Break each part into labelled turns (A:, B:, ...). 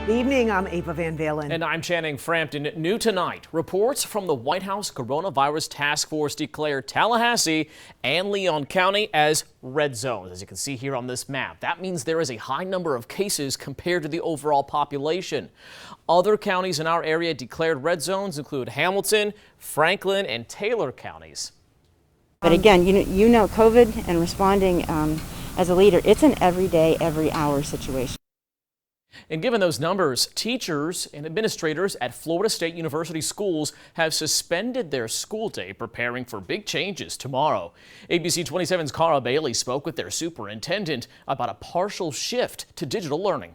A: Good evening, I'm Ava Van Valen.
B: And I'm Channing Frampton. New tonight, reports from the White House Coronavirus Task Force declared Tallahassee and Leon County as red zones. As you can see here on this map, that means there is a high number of cases compared to the overall population. Other counties in our area declared red zones include Hamilton, Franklin, and Taylor counties.
C: But again, you know COVID and responding as a leader, it's an every day, every hour situation.
B: And given those numbers, teachers and administrators at Florida State University schools have suspended their school day, preparing for big changes tomorrow. ABC 27's Cara Bailey spoke with their superintendent about a partial shift to digital learning.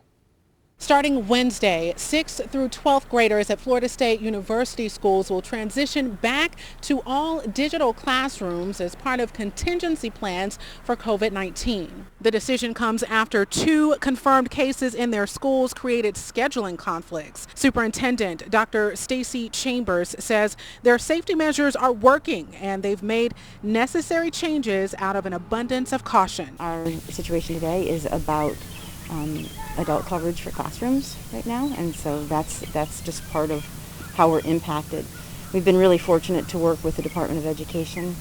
D: Starting Wednesday, 6th through 12th graders at Florida State University schools will transition back to all digital classrooms as part of contingency plans for COVID-19. The decision comes after 2 confirmed cases in their schools created scheduling conflicts. Superintendent Dr. Stacy Chambers says their safety measures are working and they've made necessary changes out of an abundance of caution.
C: Our situation today is about adult coverage for classrooms right now, and so that's just part of how we're impacted. We've been really fortunate to work with the Department of Education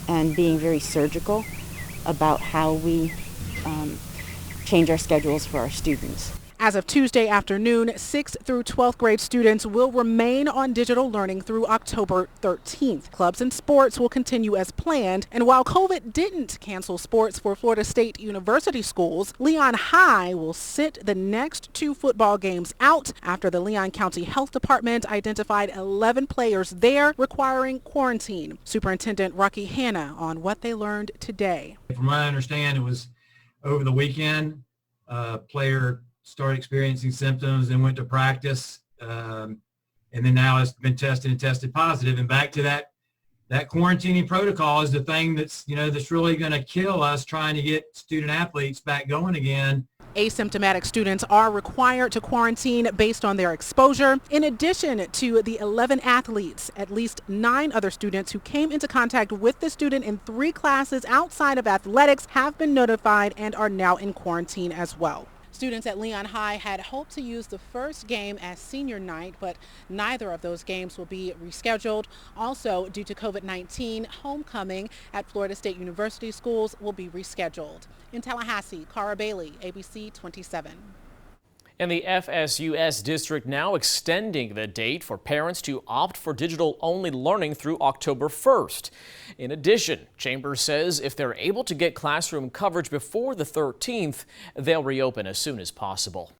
C: and being very surgical about how we change our schedules for our students.
D: As of Tuesday afternoon, 6th through 12th grade students will remain on digital learning through October 13th. Clubs and sports will continue as planned. And while COVID didn't cancel sports for Florida State University schools, Leon High will sit the next 2 football games out after the Leon County Health Department identified 11 players there requiring quarantine. Superintendent Rocky Hanna on what they learned today.
E: From what I understand, it was over the weekend, player started experiencing symptoms and went to practice, and then now has been tested and tested positive. And back to that quarantining protocol is the thing that's really going to kill us trying to get student athletes back going again.
D: Asymptomatic students are required to quarantine based on their exposure. In addition to the 11 athletes, at least 9 other students who came into contact with the student in 3 classes outside of athletics have been notified and are now in quarantine as well. Students at Leon High had hoped to use the first game as senior night, but neither of those games will be rescheduled. Also, due to COVID-19, homecoming at Florida State University schools will be rescheduled. In Tallahassee, Cara Bailey, ABC 27.
B: And the FSUS district now extending the date for parents to opt for digital-only learning through October 1st. In addition, Chambers says if they're able to get classroom coverage before the 13th, they'll reopen as soon as possible.